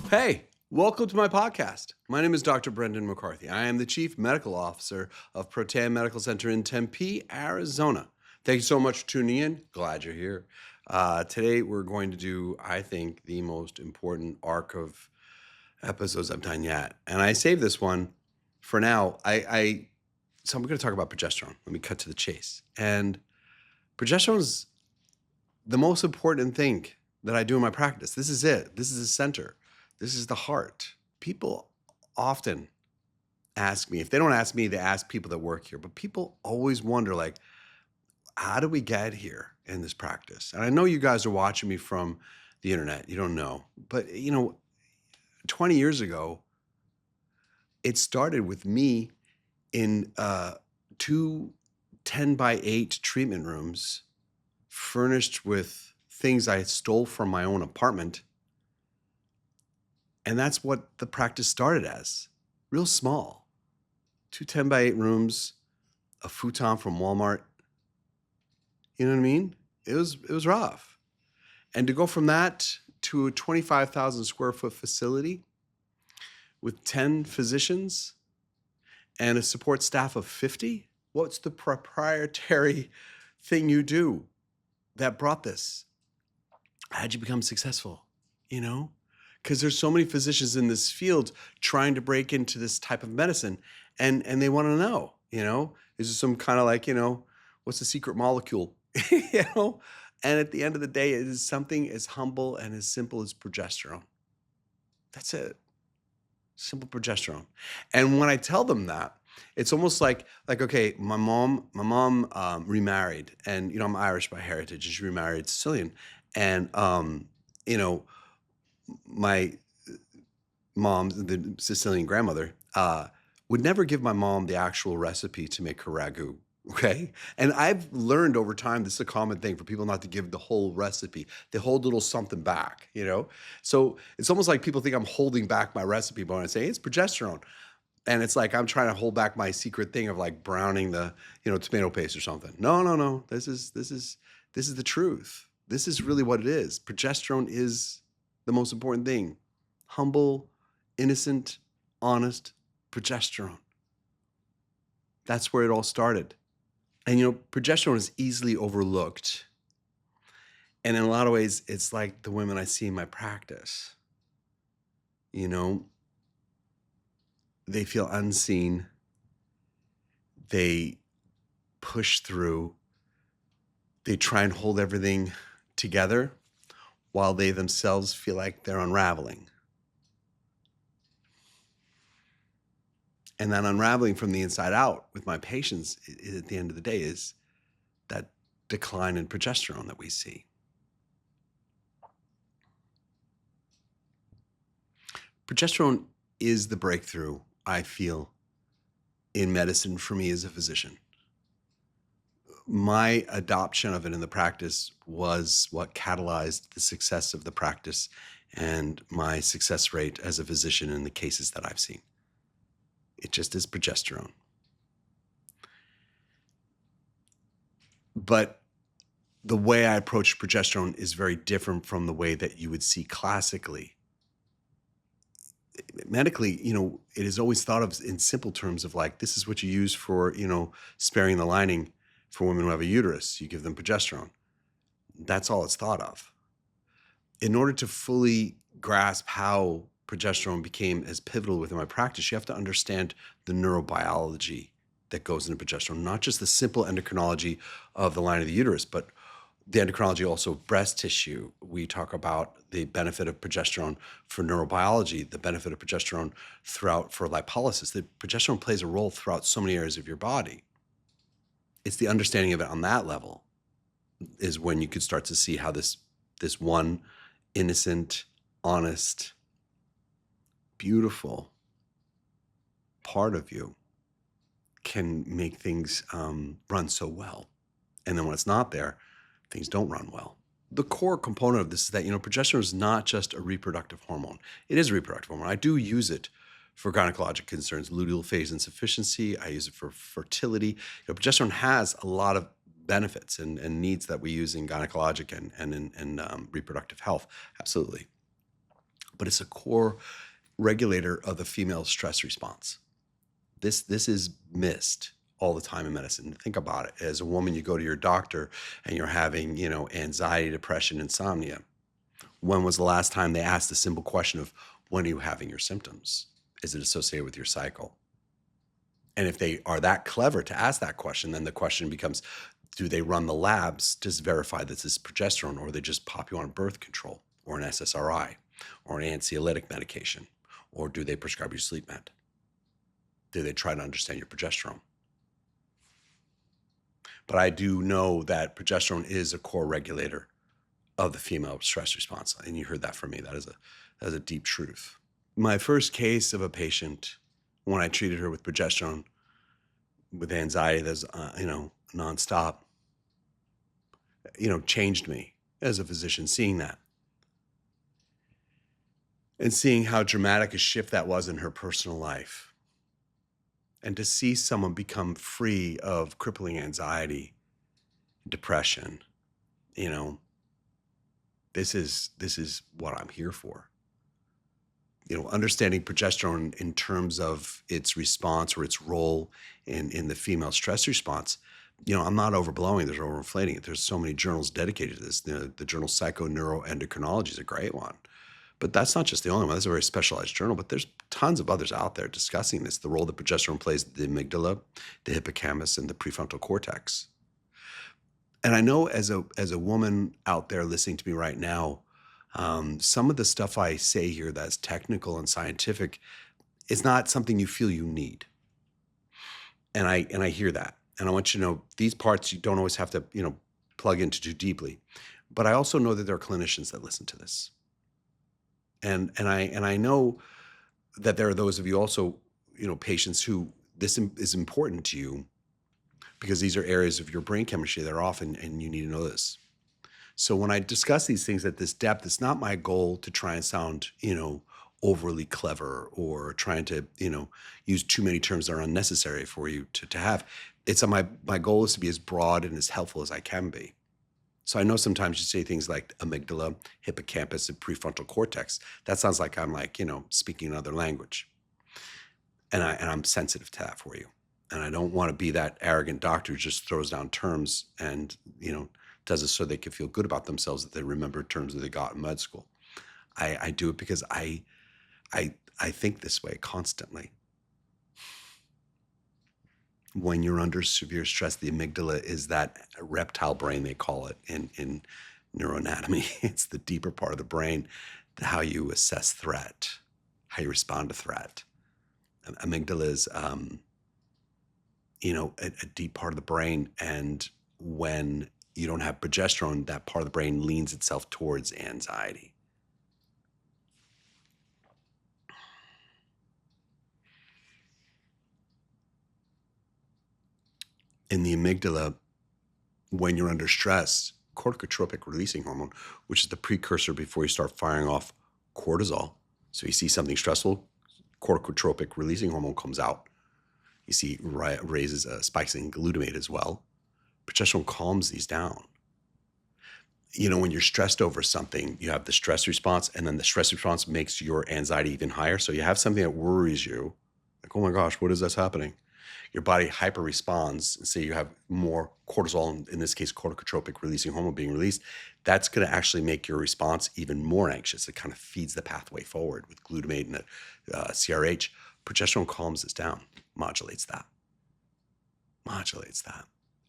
Hey, welcome to my podcast. My name is Dr. Brendan McCarthy. I am the Chief Medical Officer of Protean Medical Center in Tempe, Arizona. Thank you so much for tuning in. Glad you're here. Today, we're going to do, I think, the most important arc of episodes I've done yet. And I saved this one for now. So I'm going to talk about progesterone. Let me cut to the chase. And progesterone is the most important thing that I do in my practice. This is it. This is the center. This is the heart. People often ask me, if they don't ask me, they ask people that work here, but people always wonder, like, how do we get here in this practice? And I know you guys are watching me from the internet. You don't know. But, 20 years ago, it started with me in two 10-by-8 treatment rooms furnished with things I stole from my own apartment. And that's what the practice started as, real small. 2 10-by-8 rooms, a futon from Walmart. You know what I mean? It was rough. And to go from that to a 25,000 square foot facility with 10 physicians and a support staff of 50, what's the proprietary thing you do that brought this? How'd you become successful? Because there's so many physicians in this field trying to break into this type of medicine, and they want to know, is there some kind of like, what's the secret molecule, And at the end of the day, it is something as humble and as simple as progesterone. That's it. Simple progesterone. And when I tell them that, it's almost like okay, my mom remarried, and I'm Irish by heritage, and she remarried Sicilian, and my mom, the Sicilian grandmother, would never give my mom the actual recipe to make her ragu. Okay. And I've learned over time, this is a common thing for people not to give the whole recipe. They hold a little something back, So it's almost like people think I'm holding back my recipe, but when I say it's progesterone, and it's like I'm trying to hold back my secret thing of like browning the, tomato paste or something. No. This is the truth. This is really what it is. Progesterone is the most important thing. Humble, innocent, honest progesterone. That's where it all started. And, progesterone is easily overlooked. And in a lot of ways, it's like the women I see in my practice. They feel unseen. They push through. They try and hold everything together while they themselves feel like they're unraveling. And that unraveling from the inside out with my patients at the end of the day is that decline in progesterone that we see. Progesterone is the breakthrough, I feel, in medicine for me as a physician. My adoption of it in the practice was what catalyzed the success of the practice and my success rate as a physician in the cases that I've seen. It just is progesterone. But the way I approach progesterone is very different from the way that you would see classically. Medically, it is always thought of in simple terms of like, this is what you use for, sparing the lining for women who have a uterus. You give them progesterone. That's all it's thought of. In order to fully grasp how progesterone became as pivotal within my practice, you have to understand the neurobiology that goes into progesterone, not just the simple endocrinology of the line of the uterus, but the endocrinology also of breast tissue. We talk about the benefit of progesterone for neurobiology, the benefit of progesterone throughout for lipolysis. The progesterone plays a role throughout so many areas of your body. It's the understanding of it on that level is when you could start to see how this one innocent, honest, beautiful part of you can make things run so well. And then when it's not there, things don't run well. The core component of this is that, progesterone is not just a reproductive hormone. It is a reproductive hormone. I do use it for gynecologic concerns, luteal phase insufficiency. I use it for fertility. Progesterone has a lot of benefits and needs that we use in gynecologic and in reproductive health. Absolutely. but it's a core regulator of the female stress response. This is missed all the time in medicine. Think about it. As a woman, you go to your doctor and you're having, anxiety, depression, insomnia. When was the last time they asked the simple question of, when are you having your symptoms? Is it associated with your cycle? And if they are that clever to ask that question, then the question becomes, do they run the labs to verify that this is progesterone, or they just pop you on birth control or an SSRI or an anxiolytic medication? Or do they prescribe you sleep med? Do they try to understand your progesterone? But I do know that progesterone is a core regulator of the female stress response. And you heard that from me. That is a deep truth. My first case of a patient, when I treated her with progesterone, with anxiety that's, nonstop, changed me as a physician, seeing that. And seeing how dramatic a shift that was in her personal life. And to see someone become free of crippling anxiety, depression, this is what I'm here for. Understanding progesterone in terms of its response or its role in the female stress response, I'm not overblowing, there's overinflating it. There's so many journals dedicated to this. The journal Neuroendocrinology is a great one. But that's not just the only one. That's a very specialized journal, but there's tons of others out there discussing this, the role that progesterone plays in the amygdala, the hippocampus, and the prefrontal cortex. And I know as a woman out there listening to me right now, some of the stuff I say here that's technical and scientific is not something you feel you need. And I hear that. And I want you to know these parts you don't always have to, plug into too deeply. But I also know that there are clinicians that listen to this. And I know that there are those of you also, patients who this is important to you because these are areas of your brain chemistry that are off and you need to know this. So when I discuss these things at this depth, it's not my goal to try and sound, overly clever or trying to, use too many terms that are unnecessary for you to have. It's my goal is to be as broad and as helpful as I can be. So I know sometimes you say things like amygdala, hippocampus, and prefrontal cortex. That sounds like I'm speaking another language. And I'm sensitive to that for you. And I don't want to be that arrogant doctor who just throws down terms and, does it so they can feel good about themselves that they remember terms that they got in med school. I do it because I think this way constantly. When you're under severe stress, the amygdala is that reptile brain, they call it in neuroanatomy. It's the deeper part of the brain, how you assess threat, how you respond to threat. Amygdala is, a deep part of the brain. And when you don't have progesterone, that part of the brain leans itself towards anxiety. In the amygdala, when you're under stress, corticotropic releasing hormone, which is the precursor before you start firing off cortisol. So you see something stressful, corticotropic releasing hormone comes out. You see raises spikes in glutamate as well. Progesterone calms these down. When you're stressed over something, you have the stress response, and then the stress response makes your anxiety even higher. So you have something that worries you, like, oh my gosh, what is this happening? Your body hyper responds, and say you have more cortisol, in this case, corticotropic releasing hormone being released. That's going to actually make your response even more anxious. It kind of feeds the pathway forward with glutamate and CRH. Progesterone calms this down, modulates that.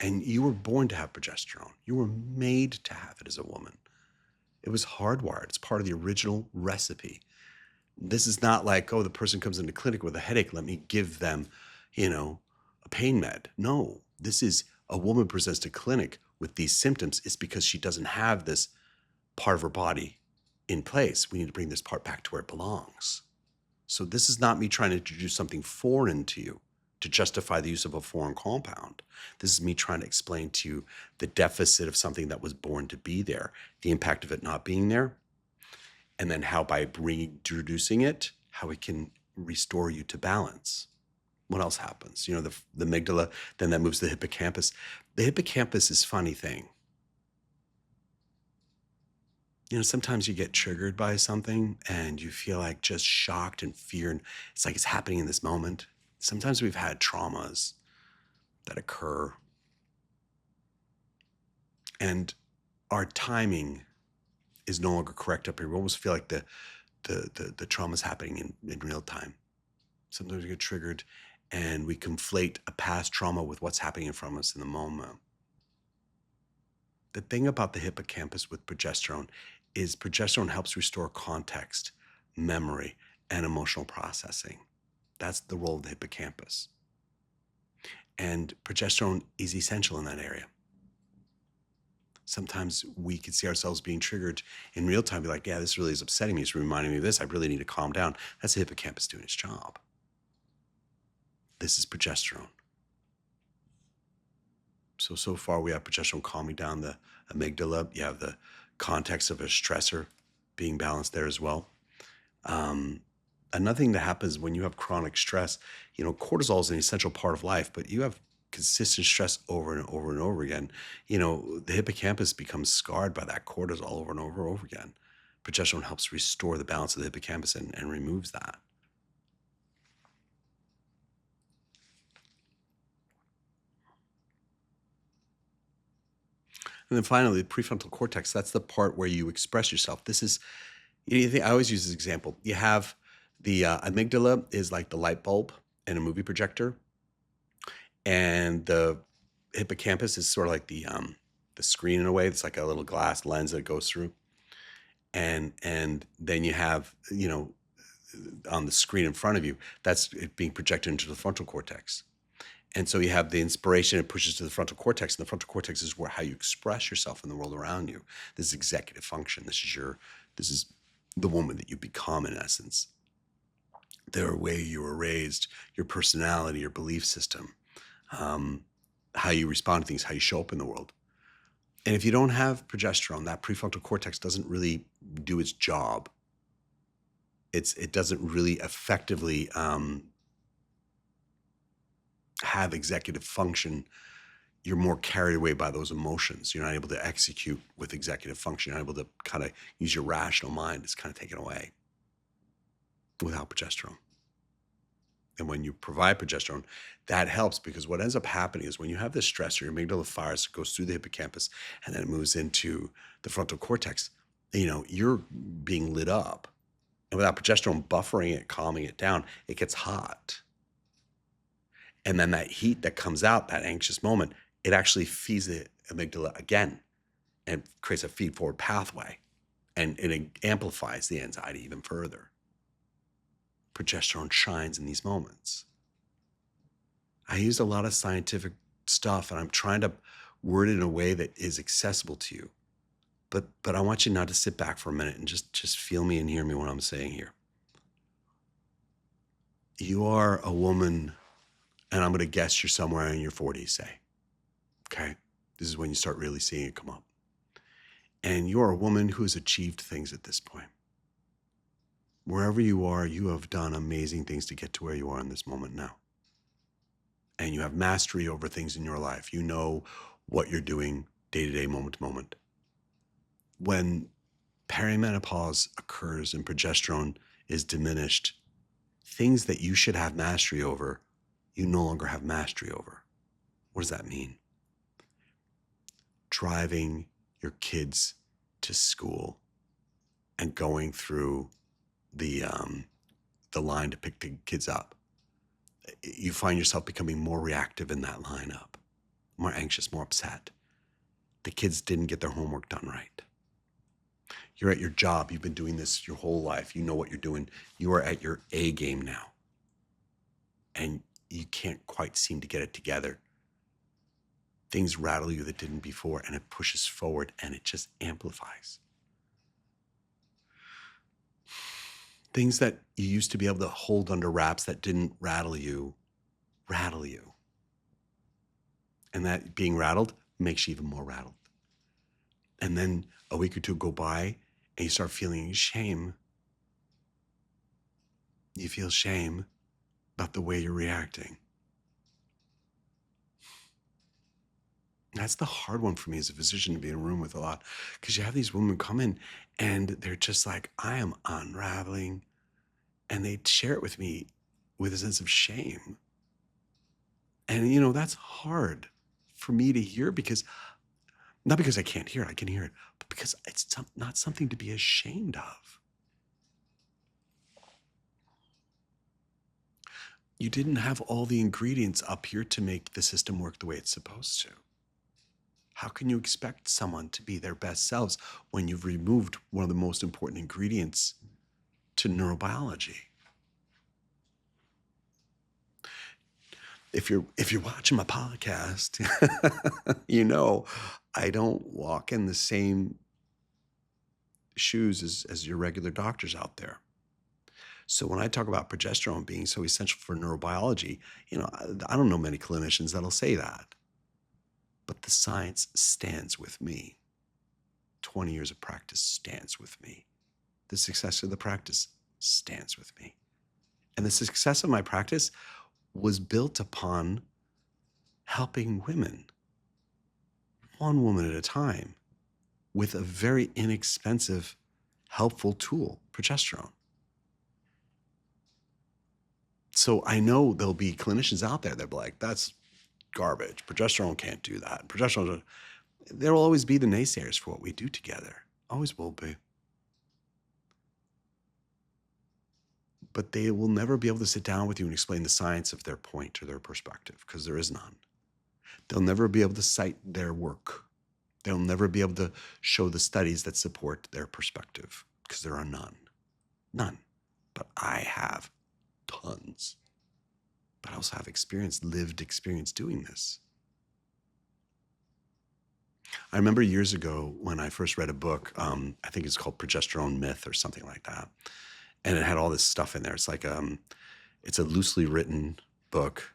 And you were born to have progesterone. You were made to have it as a woman. It was hardwired. It's part of the original recipe. This is not like, oh, the person comes into clinic with a headache, let me give them, a pain med. No, this is a woman presents to clinic with these symptoms. It's because she doesn't have this part of her body in place. We need to bring this part back to where it belongs. So this is not me trying to introduce something foreign to you to justify the use of a foreign compound. This is me trying to explain to you the deficit of something that was born to be there, the impact of it not being there, and then how by reintroducing it, how it can restore you to balance. What else happens? The amygdala, then that moves to the hippocampus. The hippocampus is a funny thing. Sometimes you get triggered by something and you feel like just shocked and fear, and it's like it's happening in this moment. Sometimes we've had traumas that occur, and our timing is no longer correct up here. We almost feel like the trauma is happening in real time. Sometimes we get triggered and we conflate a past trauma with what's happening in front of us in the moment. The thing about the hippocampus with progesterone is progesterone helps restore context, memory, and emotional processing. That's the role of the hippocampus. And progesterone is essential in that area. Sometimes we can see ourselves being triggered in real time, be like, yeah, this really is upsetting me. It's reminding me of this. I really need to calm down. That's the hippocampus doing its job. This is progesterone. So far we have progesterone calming down the amygdala. You have the context of a stressor being balanced there as well. Another thing that happens when you have chronic stress, cortisol is an essential part of life, but you have consistent stress over and over and over again. The hippocampus becomes scarred by that cortisol over and over and over again. Progesterone helps restore the balance of the hippocampus and removes that. And then finally, the prefrontal cortex, that's the part where you express yourself. This is, I always use this example. You have the amygdala is like the light bulb in a movie projector. And the hippocampus is sort of like the screen in a way. It's like a little glass lens that it goes through. And then you have, on the screen in front of you, that's it being projected into the frontal cortex. And so you have the inspiration, it pushes to the frontal cortex, and the frontal cortex is how you express yourself in the world around you. This is executive function. This is the woman that you become in essence. The way you were raised, your personality, your belief system, how you respond to things, how you show up in the world. And if you don't have progesterone, that prefrontal cortex doesn't really do its job. It doesn't really effectively have executive function. You're more carried away by those emotions. You're not able to execute with executive function. You're not able to kind of use your rational mind. It's kind of taken away without progesterone. And when you provide progesterone, that helps, because what ends up happening is when you have this stressor, your amygdala fires, it goes through the hippocampus, and then it moves into the frontal cortex. You're being lit up. And without progesterone buffering it, calming it down, it gets hot. And then that heat that comes out, that anxious moment, it actually feeds the amygdala again and creates a feed-forward pathway. And it amplifies the anxiety even further. Progesterone shines in these moments. I use a lot of scientific stuff, and I'm trying to word it in a way that is accessible to you. But I want you now to sit back for a minute and just feel me and hear me what I'm saying here. You are a woman, and I'm going to guess you're somewhere in your 40s, say. Okay? This is when you start really seeing it come up. And you're a woman who has achieved things at this point. Wherever you are, you have done amazing things to get to where you are in this moment now. And you have mastery over things in your life. You know what you're doing day to day, moment to moment. When perimenopause occurs and progesterone is diminished, things that you should have mastery over, you no longer have mastery over. What does that mean? Driving your kids to school and going through the line to pick the kids up. You find yourself becoming more reactive in that lineup, more anxious, more upset. The kids didn't get their homework done right. You're at your job. You've been doing this your whole life. You know what you're doing. You are at your A game now. And you can't quite seem to get it together. Things rattle you that didn't before, and it pushes forward, and it just amplifies. Things that you used to be able to hold under wraps that didn't rattle you. And that being rattled makes you even more rattled. And then a week or two go by, and you start feeling shame. You feel shame about the way you're reacting. That's the hard one for me as a physician to be in a room with a lot, because you have these women come in and they're just like, I am unraveling. And they share it with me with a sense of shame. And, that's hard for me to hear, because not because I can't hear it, I can hear it, but because it's not something to be ashamed of. You didn't have all the ingredients up here to make the system work the way it's supposed to. How can you expect someone to be their best selves when you've removed one of the most important ingredients to neurobiology? If you're watching my podcast, I don't walk in the same shoes as your regular doctors out there. So when I talk about progesterone being so essential for neurobiology, I don't know many clinicians that'll say that. But the science stands with me. 20 years of practice stands with me. The success of the practice stands with me. And the success of my practice was built upon helping women, one woman at a time, with a very inexpensive, helpful tool, progesterone. So I know there'll be clinicians out there that'll be like, that's garbage. Progesterone can't do that. There will always be the naysayers for what we do together. Always will be. But they will never be able to sit down with you and explain the science of their point or their perspective, because there is none. They'll never be able to cite their work. They'll never be able to show the studies that support their perspective, because there are none. None. But I have tons. But I also have lived experience doing this. I remember years ago when I first read a book, I think it's called Progesterone Myth or something like that. And it had all this stuff in there. It's like, it's a loosely written book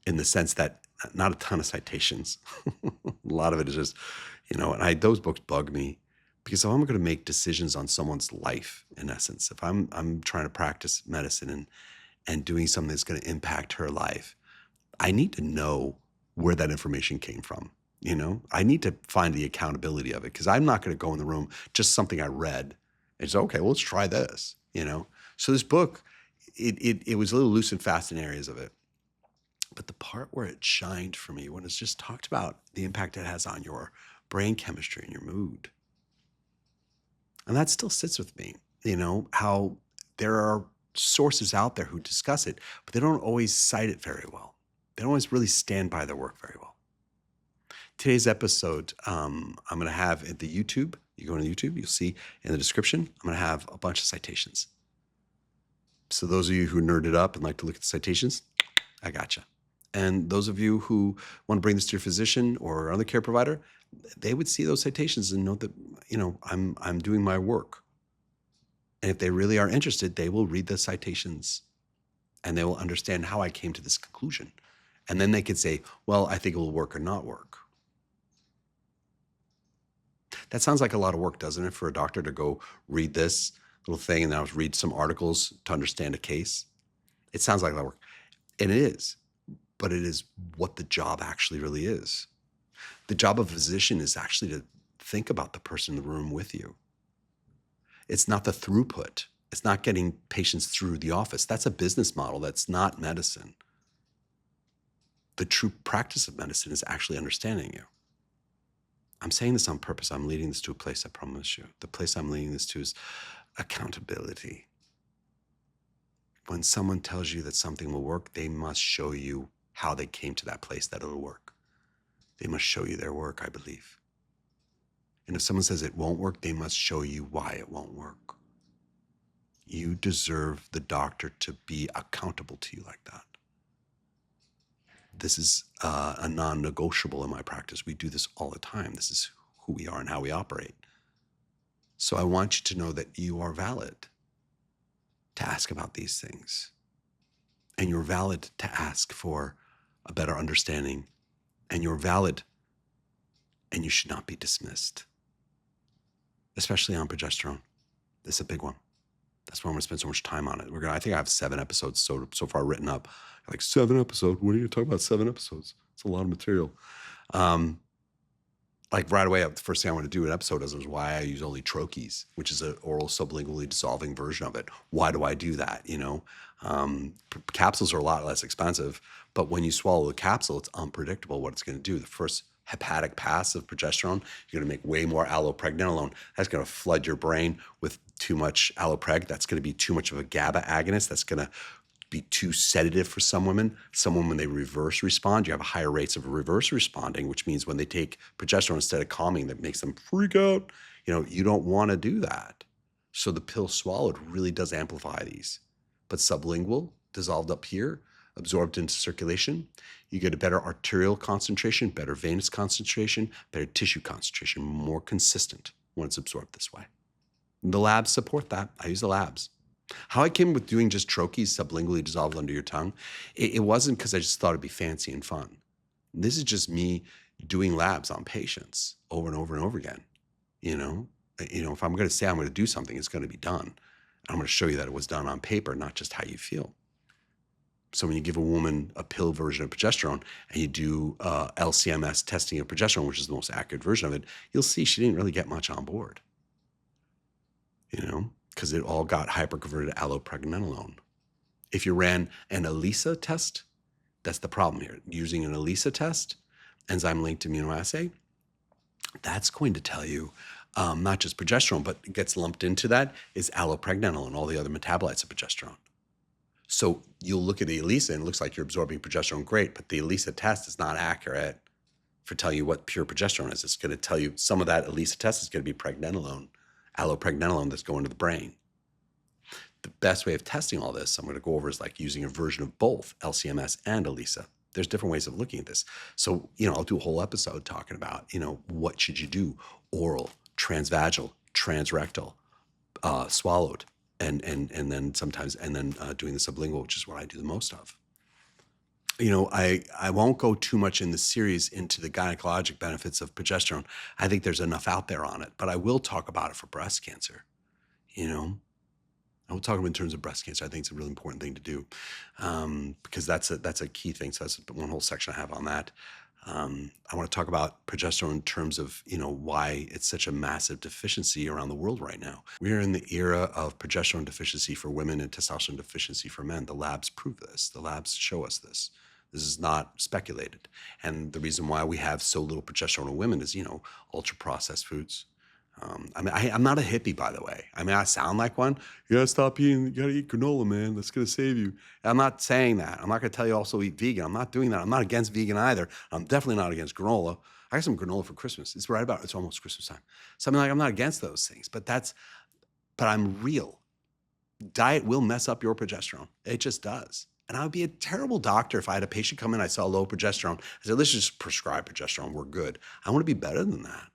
in the sense that not a ton of citations. A lot of it is just, and those books bug me, because if I'm going to make decisions on someone's life, in essence, if I'm trying to practice medicine and doing something that's going to impact her life, I need to know where that information came from. I need to find the accountability of it, because I'm not going to go in the room, just something I read. It's okay, well, let's try this, So this book, it was a little loose and fast in areas of it. But the part where it shined for me, when it's just talked about the impact it has on your brain chemistry and your mood. And that still sits with me, how there are sources out there who discuss it, but they don't always cite it very well. They don't always really stand by their work very well. Today's episode, I'm going to have at the YouTube, you go to YouTube, you'll see in the description, I'm going to have a bunch of citations. So those of you who nerded up and like to look at the citations, I gotcha. And those of you who want to bring this to your physician or other care provider, they would see those citations and know that, I'm doing my work. And if they really are interested, they will read the citations and they will understand how I came to this conclusion. And then they could say, well, I think it will work or not work. That sounds like a lot of work, doesn't it, for a doctor to go read this little thing and then read some articles to understand a case? It sounds like a lot of work. And it is, but it is what the job actually really is. The job of a physician is actually to think about the person in the room with you. It's not the throughput. It's not getting patients through the office. That's a business model. That's not medicine. The true practice of medicine is actually understanding you. I'm saying this on purpose. I'm leading this to a place, I promise you. The place I'm leading this to is accountability. When someone tells you that something will work, they must show you how they came to that place that it'll work. They must show you their work, I believe. And if someone says it won't work, they must show you why it won't work. You deserve the doctor to be accountable to you like that. This is a non-negotiable in my practice. We do this all the time. This is who we are and how we operate. So I want you to know that you are valid to ask about these things. And you're valid to ask for a better understanding. And you're valid, and you should not be dismissed. Especially on progesterone. This is a big one. That's why I'm going to spend so much time on it. I think I have 7 episodes so far written up. Like 7 episodes? What are you talking about? 7 episodes? It's a lot of material. Um, like right away, the first thing I want to do in an episode is why I use only troches, which is an oral sublingually dissolving version of it. Why do I do that? Capsules are a lot less expensive, but when you swallow the capsule, it's unpredictable what it's going to do. The first hepatic pass of progesterone, you're going to make way more allopregnanolone. That's going to flood your brain with too much allopreg. That's going to be too much of a GABA agonist. That's going to be too sedative for some women. Some women, they reverse respond. You have higher rates of reverse responding, which means when they take progesterone instead of calming, that makes them freak out. You don't want to do that. So the pill swallowed really does amplify these. But sublingual, dissolved up here, absorbed into circulation, you get a better arterial concentration, better venous concentration, better tissue concentration, more consistent when it's absorbed this way. And the labs support that. I use the labs. How I came with doing just troches sublingually dissolved under your tongue, it wasn't because I just thought it'd be fancy and fun. This is just me doing labs on patients over and over and over again. If I'm going to say I'm going to do something, it's going to be done. I'm going to show you that it was done on paper, not just how you feel. So when you give a woman a pill version of progesterone and you do LCMS testing of progesterone, which is the most accurate version of it, you'll see she didn't really get much on board. Because it all got hyperconverted allopregnanolone. If you ran an ELISA test, that's the problem here. Using an ELISA test, enzyme-linked immunoassay, that's going to tell you not just progesterone, but it gets lumped into that is allopregnanolone, all the other metabolites of progesterone. So you'll look at the ELISA and it looks like you're absorbing progesterone great, but the ELISA test is not accurate for telling you what pure progesterone is. It's going to tell you some of that ELISA test is going to be pregnenolone, allopregnanolone that's going to the brain. The best way of testing all this, I'm going to go over, is like using a version of both LCMS and ELISA. There's different ways of looking at this. So, I'll do a whole episode talking about, what should you do? Oral, transvaginal, transrectal, swallowed, and then sometimes, doing the sublingual, which is what I do the most of. I won't go too much in the series into the gynecologic benefits of progesterone. I think there's enough out there on it, but I will talk about it for breast cancer. I will talk about it in terms of breast cancer. I think it's a really important thing to do because that's a key thing. So that's one whole section I have on that. I want to talk about progesterone in terms of, why it's such a massive deficiency around the world right now. We are in the era of progesterone deficiency for women and testosterone deficiency for men. The labs prove this. The labs show us this. This is not speculated. And the reason why we have so little progesterone in women is, ultra-processed foods. I'm not a hippie, by the way. I sound like one. You gotta stop eating, you gotta eat granola, man. That's gonna save you. I'm not saying that. I'm not gonna tell you also eat vegan. I'm not doing that. I'm not against vegan either. I'm definitely not against granola. I got some granola for Christmas. It's almost Christmas time. So I'm not against those things, but I'm real. Diet will mess up your progesterone. It just does. And I would be a terrible doctor if I had a patient come in, I saw low progesterone. I said, let's just prescribe progesterone. We're good. I want to be better than that.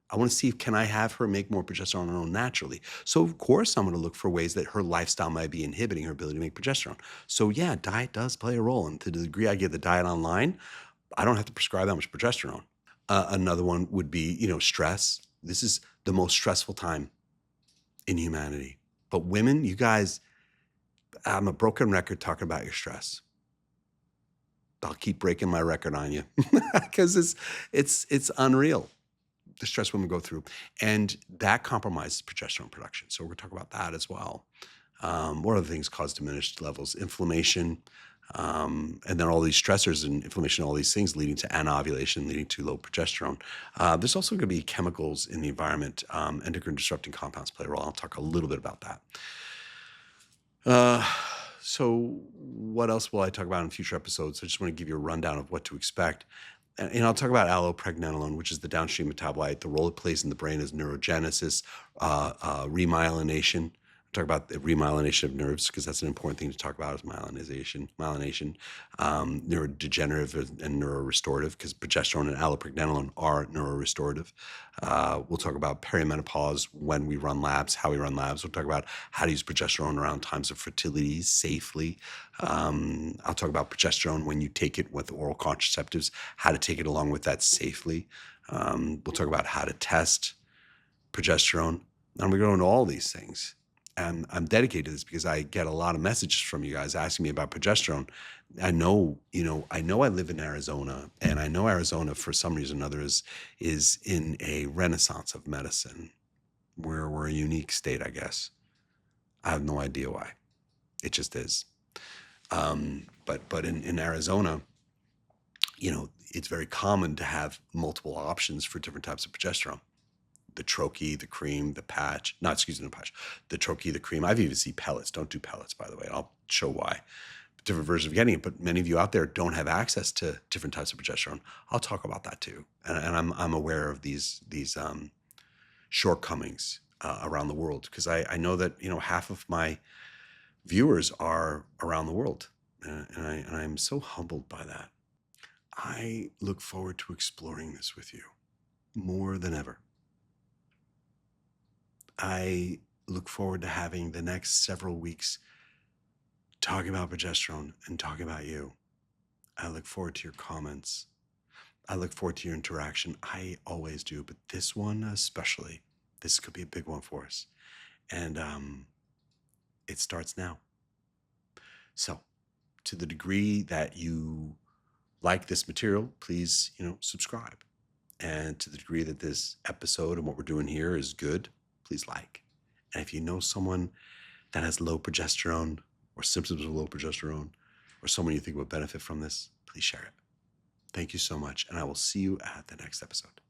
I want to see, can I have her make more progesterone on her own naturally? So of course, I'm going to look for ways that her lifestyle might be inhibiting her ability to make progesterone. So yeah, diet does play a role. And to the degree I get the diet online, I don't have to prescribe that much progesterone. Another one would be, stress. This is the most stressful time in humanity. But women, you guys, I'm a broken record talking about your stress. I'll keep breaking my record on you because it's unreal, the stress women go through. And that compromises progesterone production. So we're going to talk about that as well. What other things cause diminished levels? Inflammation, and then all these stressors and inflammation, all these things leading to anovulation, leading to low progesterone. There's also going to be chemicals in the environment. Endocrine disrupting compounds play a role. I'll talk a little bit about that. So what else will I talk about in future episodes? I just want to give you a rundown of what to expect. And I'll talk about allopregnanolone, which is the downstream metabolite, the role it plays in the brain is neurogenesis, remyelination. Talk about the remyelination of nerves because that's an important thing to talk about is myelination, neurodegenerative and neurorestorative because progesterone and allopregnanolone are neurorestorative. We'll talk about perimenopause when we run labs, how we run labs. We'll talk about how to use progesterone around times of fertility safely. I'll talk about progesterone when you take it with oral contraceptives, how to take it along with that safely. We'll talk about how to test progesterone. And we go into all these things. And I'm dedicated to this because I get a lot of messages from you guys asking me about progesterone. I know I live in Arizona, and I know Arizona for some reason or another is in a renaissance of medicine, where we're a unique state, I guess. I have no idea why. It just is. But in Arizona, it's very common to have multiple options for different types of progesterone. The troche, the cream, the patch. No, excuse me, the patch. The troche, the cream. I've even seen pellets. Don't do pellets, by the way. I'll show why. Different versions of getting it, but many of you out there don't have access to different types of progesterone. I'll talk about that too, and I'm aware of these shortcomings around the world, because I know that half of my viewers are around the world, and I'm so humbled by that. I look forward to exploring this with you more than ever. I look forward to having the next several weeks talking about progesterone and talking about you. I look forward to your comments. I look forward to your interaction. I always do, but this one especially, this could be a big one for us. And it starts now. So to the degree that you like this material, please, subscribe. And to the degree that this episode and what we're doing here is good, please like. And if you know someone that has low progesterone or symptoms of low progesterone, or someone you think would benefit from this, please share it. Thank you so much, and I will see you at the next episode.